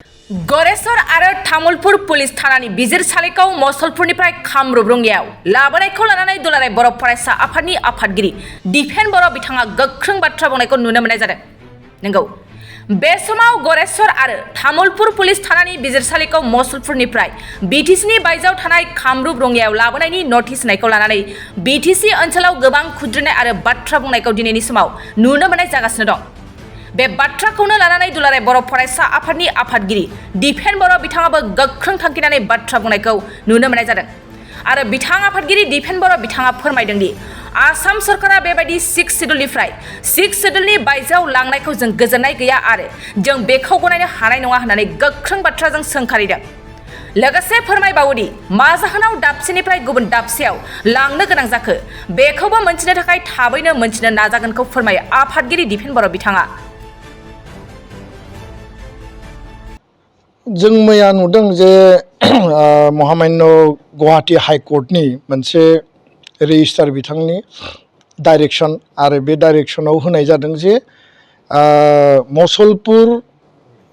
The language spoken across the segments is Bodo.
गरेसर आरो तामुलपुर पुलिस थानानि बिजिरसालिखौ मसलपुरनिफ्राय कामरुप रंगियाव लाबोनायखौ लानानै दुलाराय बर' फरायसा आफादनि आफादगिरि दिपेन बर' बिथाङा गोख्रों बाथ्रा बुंनायखौ नुनो मोननाय जादों। नंगौ, बे समाव गरेसर आरो तामुलपुर पुलिस थानानि बिजिरसालिखौ मसलपुरनिफ्राय बिटिसिनि बायजोआव थानाय कामरुप रंगियाव लाबोनायनि नटिस होनायखौ लानानै बिटिसि ओनसोलाव गोबां खुद्रिनाय आरो बाथ्रा बुंनायखौ दिनैनि समाव नुनो मोननाय जागासिनो दं। बे बाथ्राखौनो लानानै दुलाराय बर' फरायसा आफादनि आफादगिरि दिपेन बर' बिथाङाबो गोख्रों थांखिनानै बाथ्रा बुंनायखौ नुनो मोननाय जादों। आरो बिथां आफादगिरि दिपेन बर' बिथाङा फोरमायदों दि आसाम सरकारा बेबायदि 6 सिड्युलनिफ्राय 6 सिड्युलनि बायजोआव लांनायखौ जों गोजोननाय गैया आरो जों बेखौ गनायनो हानाय नङा होननानै गोख्रों बाथ्राजों सोंखारिदों। लोगोसे फोरमायबावोदि मा जाहोनाव दाबसेनिफ्राय गुबुन दाबसेयाव लांनो गोनां जाखो बेखौबो मोनथिनो थाखाय थाबैनो मोनथिनो नाजागोनखौ फोरमायो आफादगिरि दिपेन बर' बिथाङा। जों मैया नुदों जे महामान्य गुवाहाटी हाइकर्टनि मोनसे रेजिस्टार बिथांनि डाइरेक्सन आरो बे डाइरेक्सनाव होनाय जादों जे मसलपुर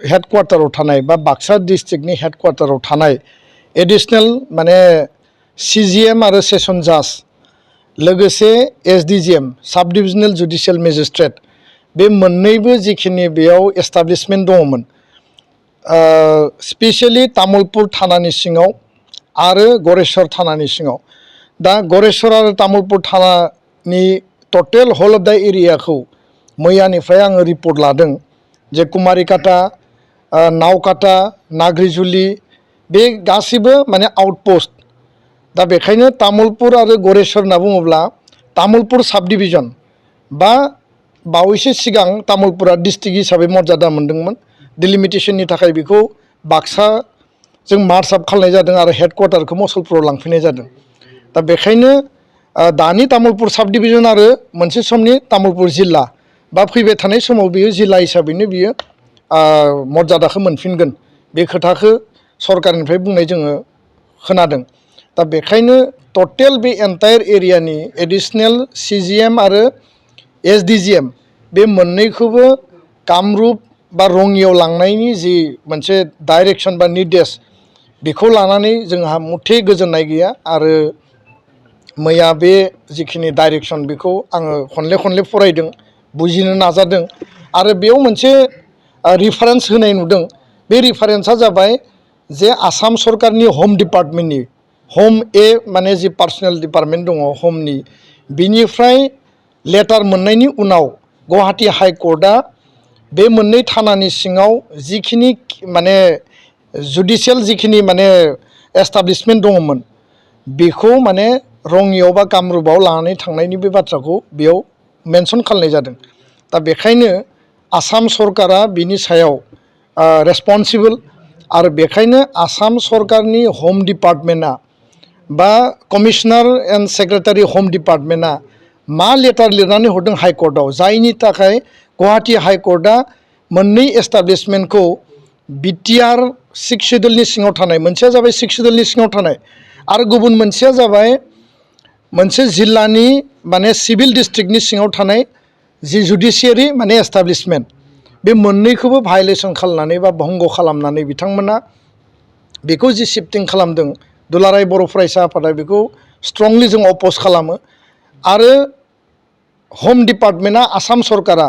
हेडक्वार्टाराव थानाय बा बाक्सा डिस्ट्रिक्टनि हेडक्वार्टाराव थानाय एडिशनेल माने CGM आरो सेसन जाज लोगोसे SDGM साब डिभिजनेल जुडिशियेल मेजिस्ट्रेट बे मोननैबो जिखिनि बेयाव एस्टाब्लिशमेन्ट दङमोन स्पेशली तामुलपुर थानानि सिङाव आरो गरेसर थानानि सिङाव। दा गरेसर आरो तामुलपुर थानानि टटेल होल अफ द एरियाखौ मैयानिफ्राय आङो रिपर्ट लादों जे कुमारिकाटा, नावकाटा, नाग्रिजुलि बे गासिबो माने आउटपोस्ट। दा बेखायनो तामुलपुर आरो गरेसर होनना बुङोब्ला तामुलपुर साब डिभिजन बा बावैसो सिगां तामुलपुरा डिस्ट्रिक्ट हिसाबै मर्यादा मोन्दोंमोन। डिलिमिटेशननि थाखाय बेखौ बाक्साजों मार्च आप खालामनाय जादों आरो हेडक्वार्टारखौ मसलपुराव लांफैनाय जादों। दा बेखायनो दानि तामुलपुर साब डिभिजन आरो मोनसे समनि तामुलपुर जिल्ला बा फैबाय थानाय समाव बियो जिल्ला हिसाबैनो बियो मर्यादाखौ मोनफिनगोन बे खोथाखौ सरकारनिफ्राय बुंनाय जोङो खोनादों। दा बेखायनो टटेल बे एन्टायार एरियानि एडिशनेल CGM आरो SDGM बे मोननैखौबो कामरुप बा रङियाव लांनायनि जि मोनसे डाइरेक्सन बा निर्देश बेखौ लानानै जोंहा मुथे गोजोननाय गैया आरो मैया बे जिखिनि डाइरेक्सन बेखौ आङो खनले फरायदों, बुजिनो नाजादों आरो बेयाव मोनसे रिफारेन्स होनाय नुदों। बे रिफारेन्सा जाबाय जे आसाम सरकारनि हम डिपार्टमेन्टनि हम माने जि पार्सनेल डिपार्टमेन्ट दङ हमनि बिनिफ्राय लेटार मोननायनि उनाव गुवाहाटी हाइकर्टआ बे मोननै थानानि सिङाव जिखिनि माने जुडिशियेल जिखिनि माने एस्टाब्लिशमेन्ट दङमोन बेखौ माने रङियाव बा कामरुपाव लानानै थांनायनि बे बाथ्राखौ बेयाव मेनसन खालामनाय जादों। दा बेखायनो आसाम सरकारा बिनि सायाव रेसपन्सिबोल आरो बेखायनो आसाम सरकारनि हम डिपार्टमेन्टआ बा कमिशनार एन्ड सेक्रेटारि हम डिपार्टमेन्टआ मा लेटार लिरनानै हरदों हाइकर्टआव जायनि थाखाय गुवाहाटी हाइकर्टआ मोननै एस्टाब्लिशमेन्टखौ BTR 6 सिड्युलनि सिङाव थानाय मोनसेया जाबाय 6 सिड्युलनि सिङाव थानाय आरो गुबुन मोनसेया जाबाय मोनसे जिल्लानि माने सिभिल डिस्ट्रिक्टनि सिङाव थानाय जि जुडिशियारि माने एस्टाब्लिशमेन्ट बे मोननैखौबो भायलेसन खालामनानै बा भंग खालामनानै बिथांमोना बेखौ जि शिफ्टिं खालामदों दुलाराय बर' फरायसा आफादा बेखौ स्ट्रंलि जों अपोज खालामो आरो हम डिपार्टमेन्टआ आसाम सरकारा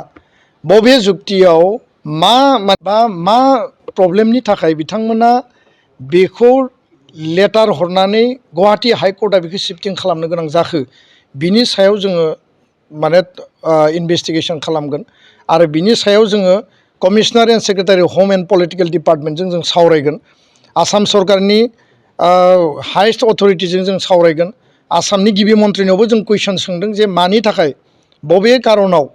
बबे जुक्तियाव मा प्रब्लेमनि थाखाय बिथांमोना बेखौ लेटार हरनानै गुवाहाटी हाइकर्टआ बेखौ शिफ्टिं खालामनो गोनां जाखो बिनि सायाव जोङो माने इनभेस्टिगेसन खालामगोन आरो बिनि सायाव जोङो कमिशनार एन्ड सेक्रेटारि हम एन्ड पलिटिकेल डिपार्टमेन्टजों जों सावरायगोन। आसाम सरकारनि हाइस्ट अथरिटिजों जों सावरायगोन। आसामनि गिबि मन्थ्रिनावबो जों कुइसन सोंदों जे मानि थाखाय बबे कारनाव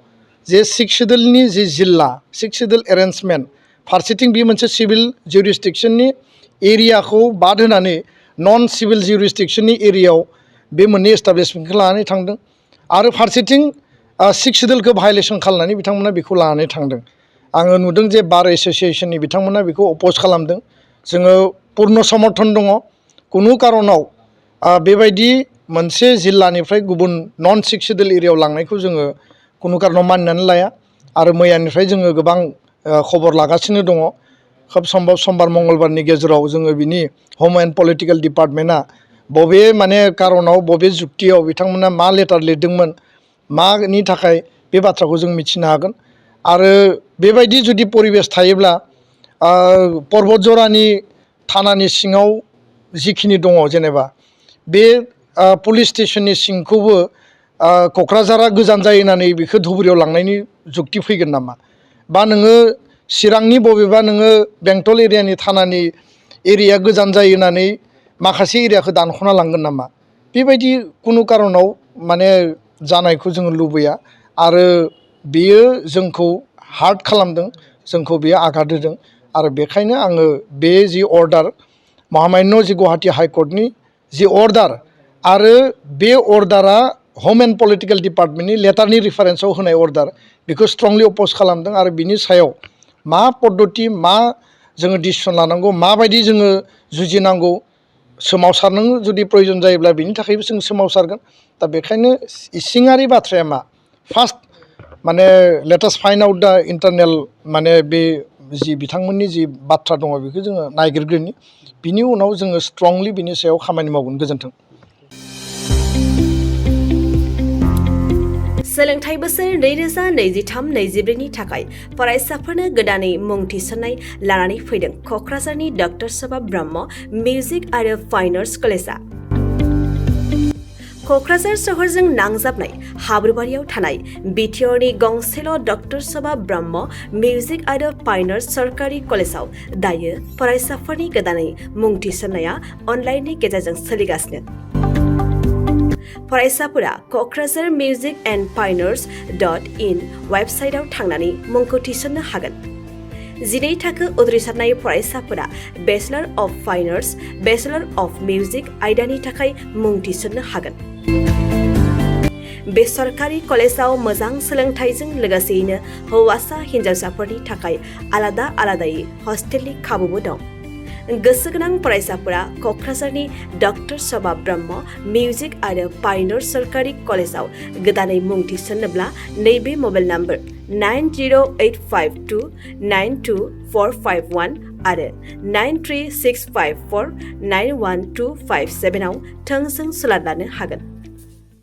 जे 6 सिड्युलनि जि जिल्ला 6 सिड्युल एरेन्जमेन्ट फारसेथिं बे मोनसे सिभिल जुरिसडिक्सननि एरियाखौ बाद होनानै नन सिभिल जुरिसडिक्सननि एरियायाव बे मोननै एस्टाब्लिशमेन्टखौ लानानै थांदों आरो फारसेथिं 6 सिड्युलखौ भायलेसन खालामनानै बिथांमोना बेखौ लानानै थांदों। आङो नुदों जे बार एस'सियेसननि बिथांमोना बेखौ अपोज खालामदों। जोङो पुर्न समर्थन दङ। कुनु कारनाव बेबायदि मोनसे जिल्लानिफ्राय गुबुन नन 6 सिड्युल एरियायाव लांनायखौ जोङो कुनु कारनाव मानिनानै लाया आरो मैयानिफ्राय जोङो गोबां खबर लागासिनो दङ। खोब सम्भब समबार मंगलबारनि गेजेराव जोङो बिनि हम एन्ड पलिटिकेल डिपार्टमेन्टआ बबे माने कारनाव बबे जुक्तियाव बिथांमोना मा लेटार लिरदोंमोन मानि थाखाय बे बाथ्राखौ जों मिथिनो हागोन आरो बेबायदि जुदि परिबेस थायोब्ला पर्बत जरानि थानानि सिङाव जिखिनि दङ जेनेबा बे पुलिस स्टेशननि सिंखौबो क'क्राझारा गोजान जायो होननानै बेखौ धुबुरियाव लांनायनि जुक्ति फैगोन नामा बा नोङो चिरांनि बबेबा नोङो बेंटल एरियानि थानानि एरिया गोजान जायो होननानै माखासे एरियाखौ दानख'ना लांगोन नामा बेबायदि कुनु कारनाव माने जानायखौ जोङो लुबैया आरो बेयो जोंखौ हार्ट खालामदों जोंखौ बेयो आघात होदों आरो बेखायनो आङो बे जि अर्डार महामान्य जि गुवाहाटी हाइकर्टनि जि अर्डार आरो बे अर्डारा हम एन्ड पलिटिकेल डिपार्टमेन्टनि लेटारनि रिफारेन्सआव होनाय अर्डार बेखौ स्ट्रंलि अपोज खालामदों आरो बिनि सायाव मा पद्धति मा जोङो डिसिसन लानांगौ माबायदि जोङो जुजिनांगौ सोमावसारनो जुदि प्रयोजन जायोब्ला बिनि थाखायबो जों सोमावसारगोन दा बेखायनो इसिङारि बाथ्राया मा फार्स्ट माने लेटेस्ट फाइन्ड आउट दा इन्टारनेल माने बे जि बिथांमोननि जि बाथ्रा दङ बेखौ जोङो नायगिरग्रोनि बिनि उनाव जोङो स्ट्रंलि बिनि सायाव खामानि मावगोन गोजोन्थों सोलोंथाइ बोसोर 2023-24नि थाखाय फरायसाफोरनो गोदानै मुं थिसननाय लानानै फैदों क'क्राझारनि डक्टर सभा ब्रह्म मिउजिक आरो फाइन आर्ट्स कलेजआ क'क्राझार सहरजों नांजाबनाय हाब्रुबारियाव थानाय बिटिआरनि गंसेल' डक्टर सभा ब्रह्म मिउजिक आरो फाइन आर्ट्स सरकारि कलेजआव दायो फरायसाफोरनि गोदानै मुं थिसननाया अनलाइननि गेजेरजों सोलिगासिनो फरायसाफोरा क'क्राझार मिउजिक एन्ड फाइन आर्ट्स.in वेबसाइटआव थांनानै मुंखौ थिसननो हागोन 12 थाखो उद्रिसारनाय फरायसाफोरा bachelor of fine arts bachelor of music आयदानि थाखाय मुं थिसननो हागोन बे सरकारि कलेजाव मोजां सोलोंथाइजों लोगोसेयैनो हौवासा हिन्जावसाफोरनि थाखाय आलादा आलादायै हस्टेलनि खाबुबो दं गोसो गोनां फरायसाफोरा क'क्राझारनि डक्टर सभा ब्रह्म मिउजिक आरो फाइन आर्ट्स सरकारि कलेजाव गोदानै मुं थिसन्नोब्ला नैबे मबाइल नम्बर 9085292451 आरो 93654912557 आव थोंजों सुलाद लानो हागोन